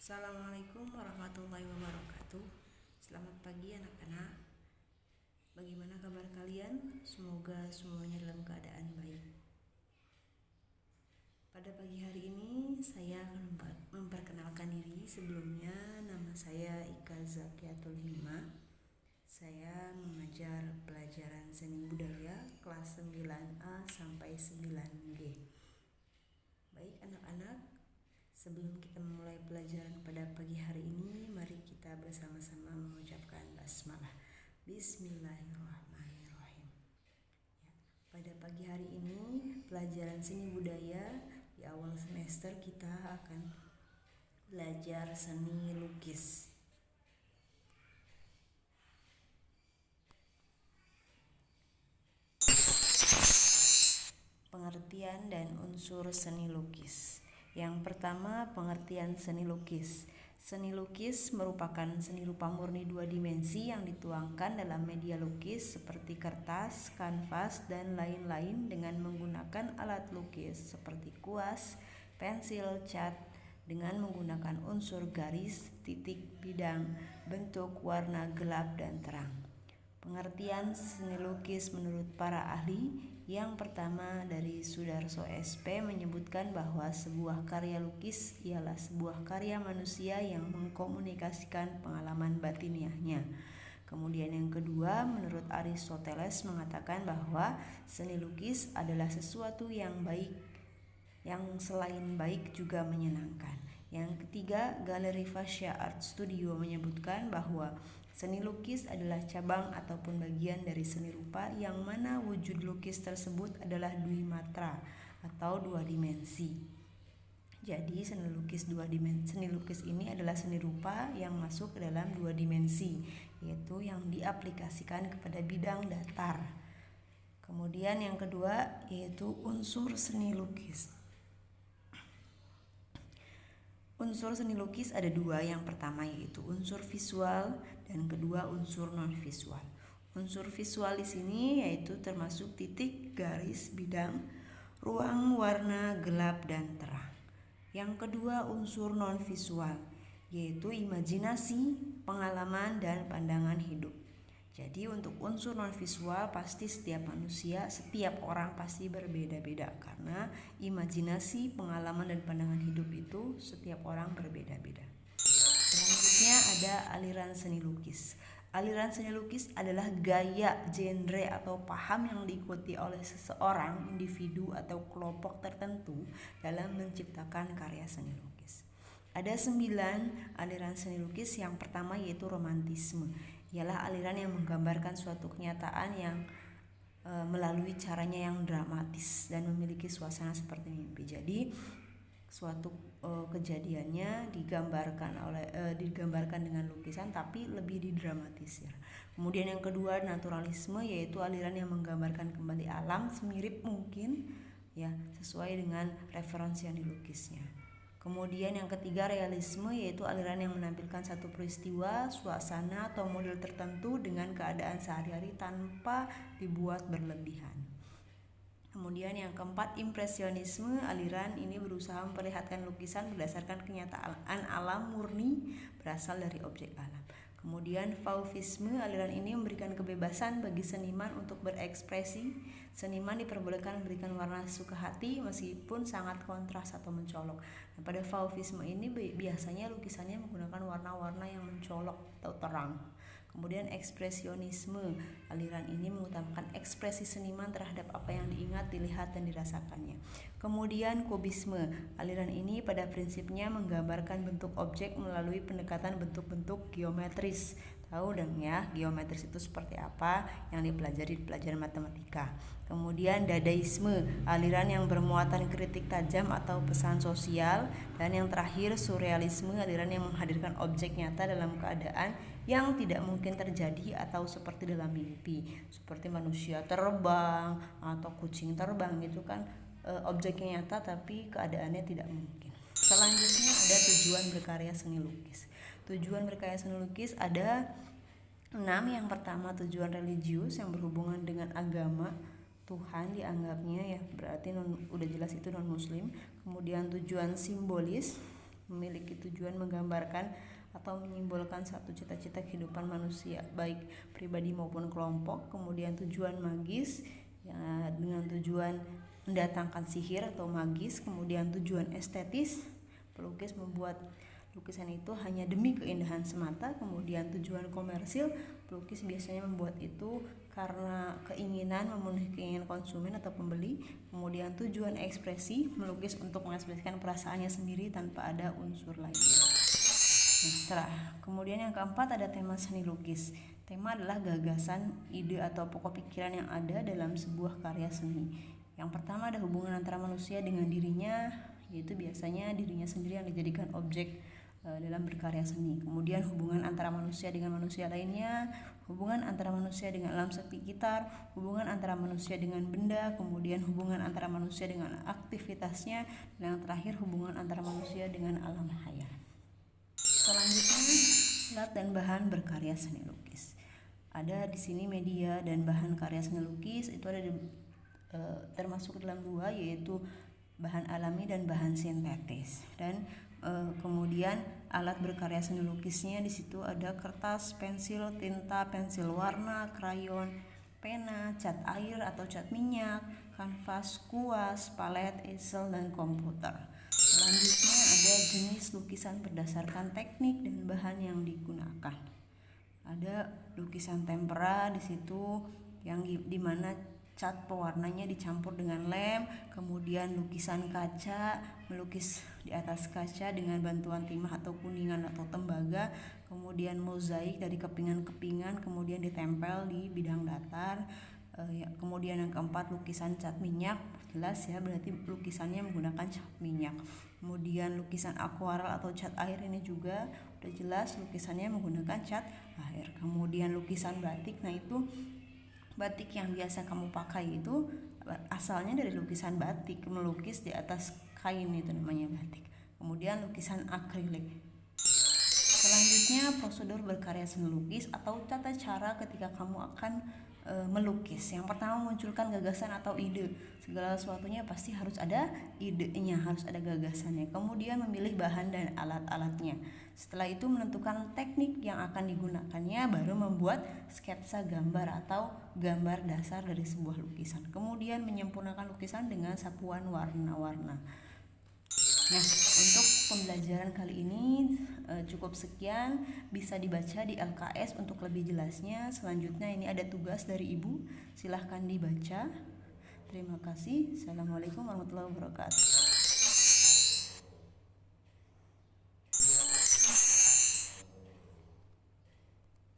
Assalamualaikum warahmatullahi wabarakatuh. Selamat pagi anak-anak. Bagaimana kabar kalian? Semoga semuanya dalam keadaan baik. Pada pagi hari ini saya akan memperkenalkan diri. Sebelumnya nama saya Ika Zakiatul Hima. Saya mengajar pelajaran seni budaya kelas 9A sampai 9G. Baik anak-anak, sebelum kita memulai pelajaran pada pagi hari ini, mari kita bersama-sama mengucapkan basmalah. Bismillahirrahmanirrahim. Pada pagi hari ini, pelajaran seni budaya di awal semester kita akan belajar seni lukis. Pengertian dan unsur seni lukis. Yang pertama, pengertian seni lukis. Seni lukis merupakan seni rupa murni dua dimensi yang dituangkan dalam media lukis seperti kertas, kanvas, dan lain-lain dengan menggunakan alat lukis seperti kuas, pensil, cat, dengan menggunakan unsur garis, titik, bidang, bentuk, warna, gelap, dan terang. Pengertian seni lukis menurut para ahli. Yang pertama dari Sudarso SP menyebutkan bahwa sebuah karya lukis ialah sebuah karya manusia yang mengkomunikasikan pengalaman batiniahnya. Kemudian yang kedua, menurut Aristoteles mengatakan bahwa seni lukis adalah sesuatu yang baik, yang selain baik juga menyenangkan. Yang ketiga, Galeri Fascia Art Studio menyebutkan bahwa seni lukis adalah cabang ataupun bagian dari seni rupa yang mana wujud lukis tersebut adalah dwimatra atau dua dimensi. Jadi seni lukis ini adalah seni rupa yang masuk ke dalam dua dimensi, yaitu yang diaplikasikan kepada bidang datar. Kemudian yang kedua yaitu unsur seni lukis. Unsur seni lukis ada dua, yang pertama yaitu unsur visual dan kedua unsur non-visual. Unsur visual di sini yaitu termasuk titik, garis, bidang, ruang, warna, gelap, dan terang. Yang kedua unsur non-visual yaitu imajinasi, pengalaman, dan pandangan hidup. Jadi untuk unsur non-visual pasti setiap orang pasti berbeda-beda karena imajinasi, pengalaman, dan pandangan hidup itu setiap orang berbeda-beda. Selanjutnya ada aliran seni lukis. Aliran seni lukis adalah gaya, genre, atau paham yang diikuti oleh seseorang, individu, atau kelompok tertentu dalam menciptakan karya seni lukis. Ada 9 aliran seni lukis. Yang pertama yaitu romantisme. Ialah aliran yang menggambarkan suatu kenyataan yang melalui caranya yang dramatis dan memiliki suasana seperti mimpi. Jadi suatu kejadiannya digambarkan dengan lukisan tapi lebih didramatisir. Kemudian yang kedua naturalisme, yaitu aliran yang menggambarkan kembali alam semirip mungkin ya sesuai dengan referensi yang dilukisnya. Kemudian yang ketiga realisme, yaitu aliran yang menampilkan satu peristiwa, suasana, atau model tertentu dengan keadaan sehari-hari tanpa dibuat berlebihan. Kemudian yang keempat impresionisme, aliran ini berusaha memperlihatkan lukisan berdasarkan kenyataan alam murni berasal dari objek alam. Kemudian fauvisme, aliran ini memberikan kebebasan bagi seniman untuk berekspresi. Seniman diperbolehkan memberikan warna suka hati meskipun sangat kontras atau mencolok. Nah, pada fauvisme ini biasanya lukisannya menggunakan warna-warna yang mencolok atau terang. Kemudian ekspresionisme, aliran ini mengutamakan ekspresi seniman terhadap apa yang diingat, dilihat, dan dirasakannya. Kemudian kubisme, aliran ini pada prinsipnya menggambarkan bentuk objek melalui pendekatan bentuk-bentuk geometris. Tahu dong ya, geometris itu seperti apa yang dipelajari di pelajaran matematika. Kemudian dadaisme, aliran yang bermuatan kritik tajam atau pesan sosial. Dan yang terakhir surrealisme, aliran yang menghadirkan objek nyata dalam keadaan yang tidak mungkin terjadi atau seperti dalam mimpi, seperti manusia terbang atau kucing terbang, itu kan objeknya nyata tapi keadaannya tidak mungkin. Selanjutnya ada tujuan berkarya seni lukis. Tujuan berkarya seni lukis ada 6. Yang pertama tujuan religius yang berhubungan dengan agama, Tuhan dianggapnya ya, berarti udah jelas itu non muslim. Kemudian tujuan simbolis, memiliki tujuan menggambarkan atau menyimbolkan satu cita-cita kehidupan manusia, baik pribadi maupun kelompok. Kemudian tujuan magis, ya, dengan tujuan mendatangkan sihir atau magis. Kemudian tujuan estetis, pelukis membuat lukisan itu hanya demi keindahan semata. Kemudian tujuan komersil, pelukis biasanya membuat itu karena keinginan, memenuhi keinginan konsumen atau pembeli. Kemudian tujuan ekspresi, melukis untuk mengekspresikan perasaannya sendiri tanpa ada unsur lainnya. Kemudian yang keempat ada tema seni lukis. Tema adalah gagasan, ide atau pokok pikiran yang ada dalam sebuah karya seni. Yang pertama ada hubungan antara manusia dengan dirinya, yaitu biasanya dirinya sendiri yang dijadikan objek dalam berkarya seni. Kemudian hubungan antara manusia dengan manusia lainnya, hubungan antara manusia dengan alam sekitar, hubungan antara manusia dengan benda, kemudian hubungan antara manusia dengan aktivitasnya, dan yang terakhir hubungan antara manusia dengan alam hayat. Selanjutnya, alat dan bahan berkarya seni lukis. Ada di sini media dan bahan karya seni lukis itu ada termasuk dalam dua, yaitu bahan alami dan bahan sintetis. Dan kemudian alat berkarya seni lukisnya di situ ada kertas, pensil, tinta, pensil warna, krayon, pena, cat air atau cat minyak, kanvas, kuas, palet, easel, dan komputer. Selanjutnya ada jenis lukisan berdasarkan teknik dan bahan yang digunakan. Ada lukisan tempera di situ yang dimana cat pewarnanya dicampur dengan lem. Kemudian lukisan kaca, melukis di atas kaca dengan bantuan timah atau kuningan atau tembaga. Kemudian mozaik dari kepingan-kepingan kemudian ditempel di bidang datar. Kemudian yang keempat lukisan cat minyak, jelas ya, berarti lukisannya menggunakan cat minyak. Kemudian lukisan akuarel atau cat air, ini juga udah jelas lukisannya menggunakan cat air. Kemudian lukisan batik, nah itu batik yang biasa kamu pakai itu asalnya dari lukisan batik, melukis di atas kain, itu namanya batik. Kemudian lukisan akrilik. Selanjutnya prosedur berkarya seni lukis atau tata cara ketika kamu akan melukis. Yang pertama munculkan gagasan atau ide. Segala sesuatunya pasti harus ada idenya, harus ada gagasannya. Kemudian memilih bahan dan alat-alatnya. Setelah itu menentukan teknik yang akan digunakannya, baru membuat sketsa gambar atau gambar dasar dari sebuah lukisan. Kemudian menyempurnakan lukisan dengan sapuan warna-warna. Nah, untuk pembelajaran kali ini cukup sekian, bisa dibaca di LKS untuk lebih jelasnya. Selanjutnya ini ada tugas dari Ibu, silahkan dibaca. Terima kasih. Assalamualaikum warahmatullahi wabarakatuh.